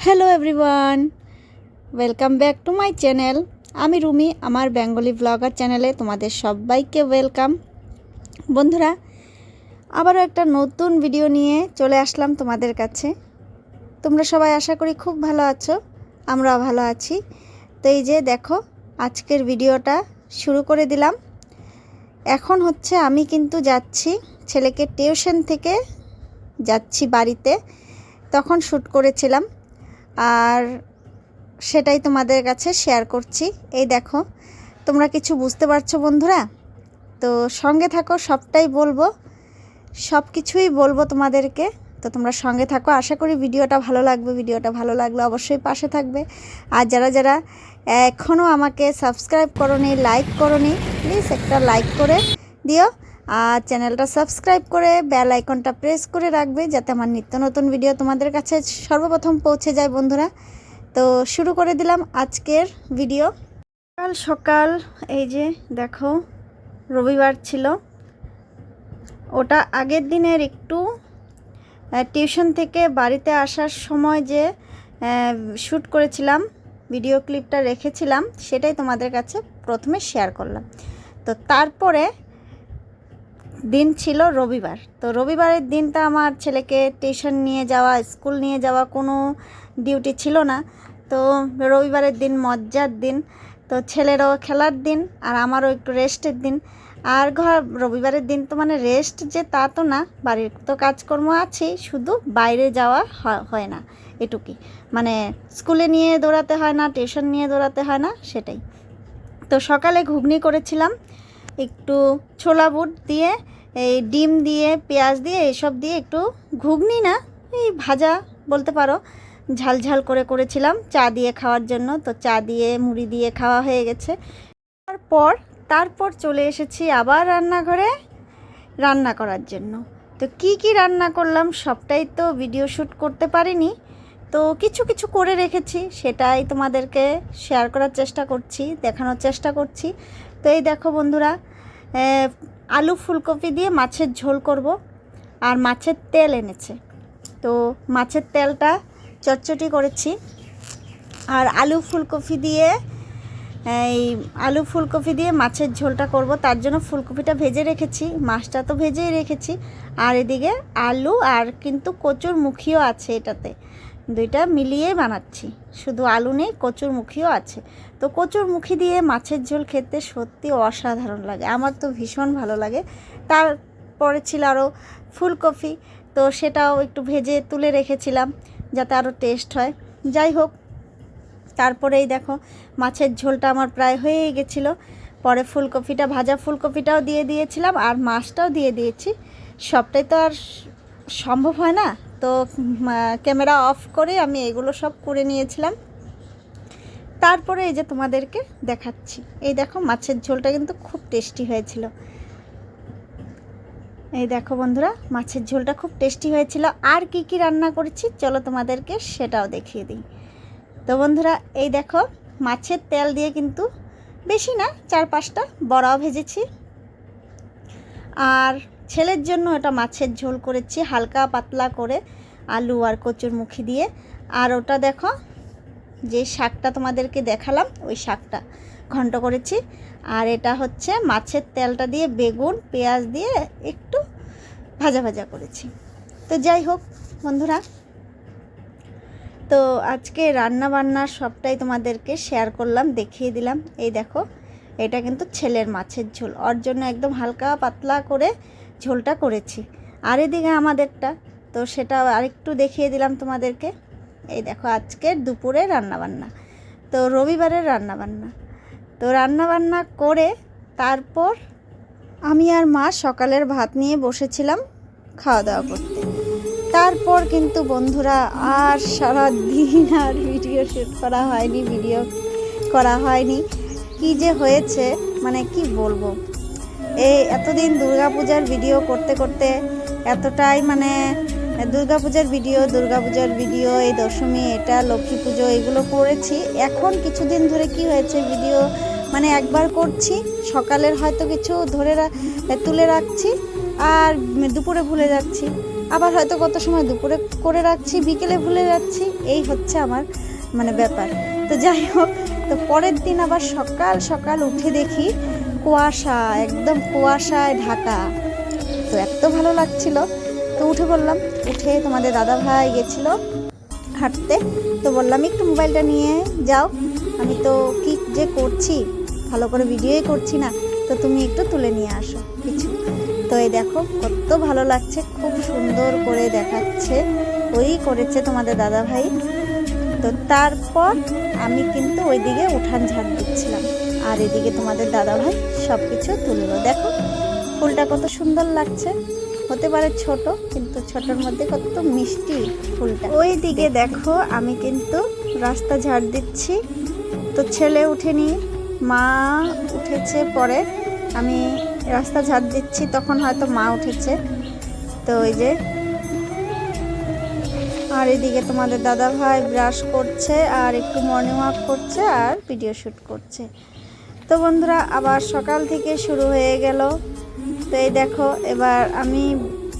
Hello everyone, welcome back to my channel. আমি রুমি, আমার Bengali blogger চ্যানেলে তোমাদের সবাইকে ওয়েলকাম। বন্ধুরা, আবারও একটা নতুন ভিডিও নিয়ে চলে আসলাম তোমাদের কাছে। তোমরা সবাই আশা করি খুব ভালো আছো, আমরাও ভালো আছি। তো এই যে দেখো, আজকের ভিডিওটা শুরু করে দিলাম। এখন হচ্ছে আমি কিন্তু যাচ্ছি ছেলেকে টিউশন থেকে যাচ্ছি বাড়িতে, তখন শ্যুট করেছিলাম আর সেটাই তোমাদের কাছে শেয়ার করছি। এই দেখো, তোমরা কিছু বুঝতে পারছো বন্ধুরা? তো সঙ্গে থাকো, সবটাই বলবো, সব কিছুই বলবো তোমাদেরকে। তো তোমরা সঙ্গে থাকো, আশা করি ভিডিওটা ভালো লাগবে। ভিডিওটা ভালো লাগলে অবশ্যই পাশে থাকবে। আর যারা যারা এখনও আমাকে সাবস্ক্রাইব করোনি, লাইক করোনি, প্লিজ একটা লাইক করে দিও। আর চ্যানেলটা সাবস্ক্রাইব করে বেল আইকনটা প্রেস করে রাখবে, যাতে আমার নিত্য নতুন ভিডিও তোমাদের কাছে সর্বপ্রথম পৌঁছে যায় বন্ধুরা। তো শুরু করে দিলাম আজকের ভিডিও। সকাল সকাল এই যে দেখো, রবিবার ছিল, ওটা আগের দিনের একটু টিউশন থেকে বাড়িতে আসার সময় যে শ্যুট করেছিলাম, ভিডিও ক্লিপটা রেখেছিলাম, সেটাই তোমাদের কাছে প্রথমে শেয়ার করলাম। তো তারপরে দিন ছিল রবিবার। তো রবিবারের দিনটা আমার ছেলেকে টিউশন নিয়ে যাওয়া, স্কুল নিয়ে যাওয়া কোনো ডিউটি ছিল না। তো রবিবারের দিন মজ্জার দিন, তো ছেলেরও খেলার দিন আর আমারও একটু রেস্টের দিন। আর রবিবারের দিন তো মানে রেস্ট যে তা তো না, বাড়ির তো কাজকর্ম আছেই, শুধু বাইরে যাওয়া হয় না এটুকুই। মানে স্কুলে নিয়ে দৌড়াতে হয় না, টিউশন নিয়ে দৌড়াতে হয় না, সেটাই। তো সকালে ঘুগনি করেছিলাম, একটু ছোলা বুট দিয়ে, এই ডিম দিয়ে, পেঁয়াজ দিয়ে, এসব দিয়ে একটু ঘুগনি না, এই ভাজা বলতে পারো, ঝাল ঝাল করে করেছিলাম চা দিয়ে খাওয়ার জন্য। তো চা দিয়ে মুড়ি দিয়ে খাওয়া হয়ে গেছে। তারপর চলে এসেছি আবার রান্নাঘরে রান্না করার জন্য। তো কি রান্না করলাম সবটাই তো ভিডিও শ্যুট করতে পারিনি, তো কিছু কিছু করে রেখেছি, সেটাই তোমাদেরকে শেয়ার করার চেষ্টা করছি, দেখানোর চেষ্টা করছি। তো এই দেখো বন্ধুরা, আলু ফুলকপি দিয়ে মাছের ঝোল করব, আর মাছের তেল এনেছে, তো মাছের তেলটা চটচটি করেছি। আর আলু ফুলকপি দিয়ে মাছের ঝোলটা করব, তার জন্য ফুলকপিটা ভেজে রেখেছি, মাছটা তো ভেজেই রেখেছি। আর এদিকে আলু আর কিন্তু কচুর মুখিও আছে, এটাতে দুইটা মিলিয়ে বানাচ্ছি, শুধু আলু নেই, কচুর মুখিও আছে। তো কচুর মুখি দিয়ে মাছের ঝোল খেতে সত্যি অসাধারণ লাগে, আমার তো ভীষণ ভালো লাগে। তারপরে ছিল আরও ফুলকপি, তো সেটাও একটু ভেজে তুলে রেখেছিলাম যাতে আরও টেস্ট হয়। যাই হোক, তারপরেই দেখো মাছের ঝোলটা আমার প্রায় হয়েই গেছিলো। পরে ভাজা ফুলকপিটাও দিয়ে দিয়েছিলাম আর মাছটাও দিয়ে দিয়েছি। সবটাই তো আর সম্ভব হয় না, তো ক্যামেরা অফ করে আমি এগুলো সব করে নিয়েছিলাম। তারপরে এই যে তোমাদেরকে দেখাচ্ছি, এই দেখো মাছের ঝোলটা কিন্তু খুব টেস্টি হয়েছিল। এই দেখো বন্ধুরা, মাছের ঝোলটা খুব টেস্টি হয়েছিল। আর কি রান্না করেছি চলো তোমাদেরকে সেটাও দেখিয়ে দিই। তো বন্ধুরা, এই দেখো মাছের তেল দিয়ে কিন্তু বেশি না, 4-5টা বড়াও ভেজেছি। আর ছেলের জন্য এটা মাছের ঝোল করেছি হালকা পাতলা করে, আলু আর কচুর মুখি দিয়ে। আর ওটা দেখো, যে শাকটা তোমাদেরকে দেখালাম, ওই শাকটা ঘন্ট করেছি। আর এটা হচ্ছে মাছের তেলটা দিয়ে বেগুন পেঁয়াজ দিয়ে একটু ভাজা ভাজা করেছি। তো যাই হোক বন্ধুরা, তো আজকে রান্না বান্নার সবটাই তোমাদেরকে শেয়ার করলাম, দেখিয়ে দিলাম। এই দেখো, এটা কিন্তু ছেলের মাছের ঝোল, ওর জন্য একদম হালকা পাতলা করে ঝোলটা করেছি। আর এদিকে আমাদেরটা, তো সেটা আরেকটু দেখিয়ে দিলাম তোমাদেরকে। এই দেখো আজকের দুপুরে রান্নাবান্না, তো রবিবারের রান্নাবান্না। তো রান্নাবান্না করে তারপর আমি আর মা সকালের ভাত নিয়ে বসেছিলাম খাওয়া দাওয়া করতে। তারপর কিন্তু বন্ধুরা আর সারা দিন আর ভিডিও শ্যুট করা হয়নি, কি যে হয়েছে মানে কি বলবো। এই এতদিন দুর্গাপূজার ভিডিও করতে করতে এতটাই মানে দুর্গাপূজার ভিডিও, এই দশমী, এটা লক্ষ্মী পুজো, এগুলো করেছি। এখন কিছুদিন ধরে কি হয়েছে, ভিডিও মানে একবার করছি, সকালের হয়তো কিছু তুলে রাখছি আর দুপুরে ভুলে যাচ্ছি। আবার হয়তো কত সময় দুপুরে করে রাখছি, বিকেলে ভুলে যাচ্ছি, এই হচ্ছে আমার মানে ব্যাপার। তো যাই হোক, তো পরের দিন আবার সকাল সকাল উঠে দেখি কুয়াশা, একদম কুয়াশায় ঢাকা। তো এত ভালো লাগছিল, তো উঠে বললাম, উঠে তোমাদের দাদা ভাই গেছিলো হাঁটতে, তো বললাম একটু মোবাইলটা নিয়ে যাও, আমি তো কি যে করছি, ভালো করে ভিডিওই করছি না, তো তুমি একটু তুলে নিয়ে আসো কিছু। তো এই দেখো কত ভালো লাগছে, খুব সুন্দর করে দেখাচ্ছে, ওই করেছে তোমাদের দাদা ভাই। তো তারপর আমি কিন্তু ওইদিকে উঠান ঝাড় দিচ্ছিলাম, আর এদিকে তোমাদের দাদা ভাই সব কিছু তুললো। দেখো ফুলটা কত সুন্দর লাগছে, হতে পারে ছোট, কিন্তু ছোটর মধ্যে কত মিষ্টি ফুলটা। ওই দিকে দেখো আমি কিন্তু রাস্তা ঝাড় দিচ্ছি, তো ছেলে উঠেনি, মা উঠেছে পরে, আমি রাস্তা ঝাড় দিচ্ছি, তখন হয়তো মা উঠেছে। তো ওই যে, আর এদিকে তোমাদের দাদা ভাই ব্রাশ করছে আর একটু মর্নিং ওয়াক করছে আর ভিডিও শ্যুট করছে। তো বন্ধুরা আবার সকাল থেকে শুরু হয়ে গেল। তো এই দেখো এবার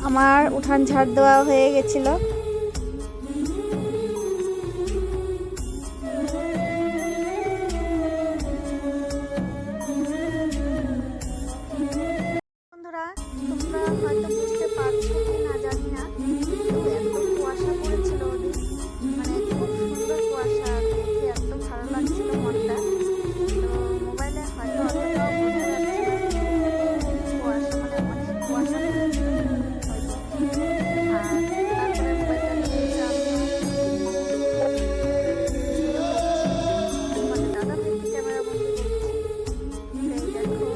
আমার উঠান ঝাড় দেওয়া হয়ে গেছিলো। বন্ধুরা তোমরা হয়তো বুঝতে পারছো কি না জানি না, কিন্তু এত কুয়াশা পড়েছিল ওদিন, মানে খুব সুন্দর কুয়াশা, দেখে এত ভালো লাগছিল মনটা। তো মোবাইলে হয়তো অতটাও বোঝা যাচ্ছে না, কুয়াশা মানে অনেক কুয়াশা পড়েছিল। আর তারপরে মোবাইলটা নিয়ে আমি মানে দাদা ভাইকে ক্যামেরা বন্দি করছি। এই দেখো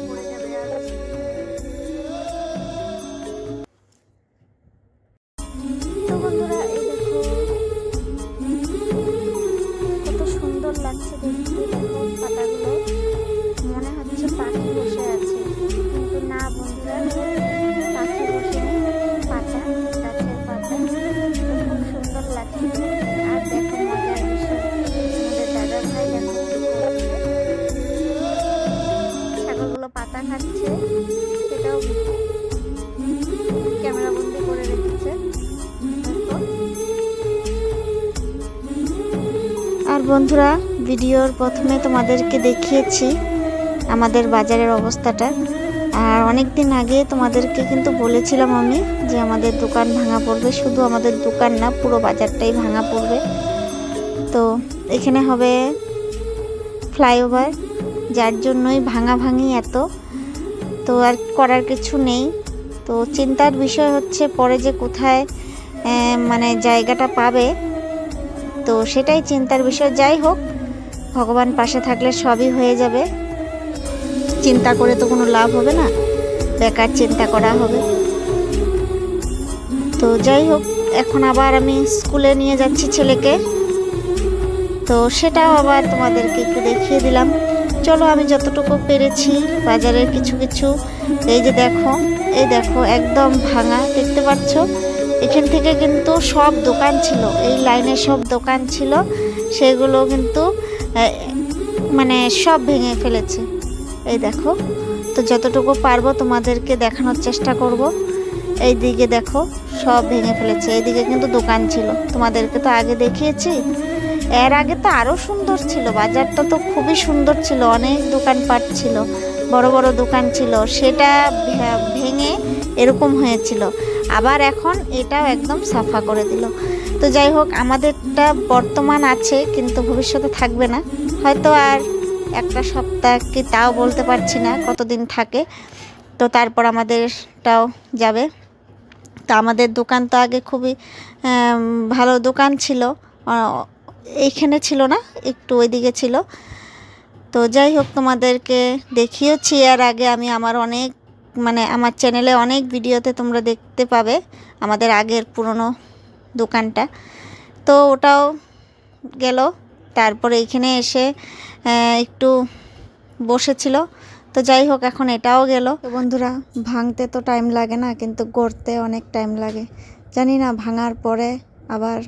পড়ে যাবে। আর তো বন্ধুরা এই দেখো কত সুন্দর লাগছে দেখতে, দেখো পাতাগুলো, মনে হচ্ছে পাখি বসে আছে, কিন্তু না বন্ধুরা, পাখি বসে নেই, পাতা, গাছের পাতা। খুব সুন্দর লাগছে। আর দেখো মজার বিষয়, আমাদের দাদা ভাই দেখো ছাগলগুলো পাতা খাচ্ছে, সেটাও ক্যামেরা বন্দি করে রেখেছে। আর বন্ধুরা ভিডিওর প্রথমে তোমাদেরকে দেখিয়েছি আমাদের বাজারের অবস্থাটা, আর অনেক দিন আগে তোমাদেরকে কিন্তু বলেছিলাম আমি যে আমাদের দোকান ভাঙা পড়বে, শুধু আমাদের দোকান না পুরো বাজারটাই ভাঙা পড়বে। তো এখানে হবে ফ্লাইওভার, যার জন্যই ভাঙাভাঙি এত, তো আর করার কিছু নেই। তো চিন্তার বিষয় হচ্ছে পরে যে কোথায় মানে জায়গাটা পাবে, তো সেটাই চিন্তার বিষয়। যাই হোক, ভগবান পাশে থাকলে সবই হয়ে যাবে, চিন্তা করে তো কোনো লাভ হবে না, বেকার চিন্তা করা হবে। তো যাই হোক, এখন আবার আমি স্কুলে নিয়ে যাচ্ছি ছেলেকে, তো সেটাও আবার তোমাদেরকে একটু দেখিয়ে দিলাম। চলো আমি যতটুকু পেরেছি বাজারের কিছু কিছু, এই যে দেখো, এই দেখো একদম ভাঙা, দেখতে পাচ্ছ। এখান থেকে কিন্তু সব দোকান ছিল, এই লাইনে সব দোকান ছিল, সেগুলো কিন্তু মানে সব ভেঙে ফেলেছে। এই দেখো, তো যতটুকু পারবো তোমাদেরকে দেখানোর চেষ্টা করব। এই দিকে দেখো সব ভেঙে ফেলেছে, এইদিকে কিন্তু দোকান ছিল, তোমাদেরকে তো আগে দেখিয়েছি। এর আগে তো আরও সুন্দর ছিল, বাজারটা তো খুবই সুন্দর ছিল, অনেক দোকানপাট ছিল, বড় বড় দোকান ছিল, সেটা ভেঙে এরকম হয়েছিল। আবার এখন এটাও একদম সাফা করে দিল। তো যাই হোক, আমাদেরটা বর্তমান আছে, কিন্তু ভবিষ্যতে থাকবে না, হয়তো আর একটা সপ্তাহ কি তাও বলতে পারছি না কতদিন থাকে। তো তারপর আমাদেরটাও যাবে। তো আমাদের দোকান তো আগে খুবই ভালো দোকান ছিল, এইখানে ছিল না, একটু ওইদিকে ছিল। তো যাই হোক, তোমাদেরকে দেখিয়েছি এর আগে আমি আমার অনেক আমার চ্যানেলে অনেক ভিডিওতে তোমরা দেখতে পাবে আমাদের আগের পুরনো দোকানটা। তো ওটাও গেল। তারপরে এইখানে এসে একটু বসেছিল। তো যাই হোক, এখন এটাও গেল। তো বন্ধুরা, ভাঙতে তো টাইম লাগে না, কিন্তু গড়তে অনেক টাইম লাগে। জানি না ভাঙার পরে আবার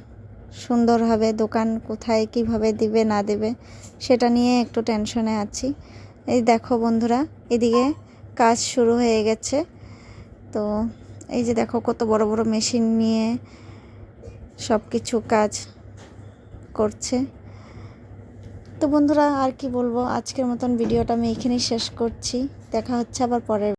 সুন্দরভাবে দোকান কোথায় কিভাবে দিবে না দেবে, সেটা নিয়ে একটু টেনশনে আছি। এই দেখো বন্ধুরা, এদিকে কাজ শুরু হয়ে গেছে। তো এই যে দেখো, কত বড় বড় মেশিন নিয়ে সব কিছু কাজ করছে। তো বন্ধুরা, আর কি বলবো, আজকের মতন ভিডিওটা আমি এখানেই শেষ করছি। দেখা হচ্ছে আবার পরের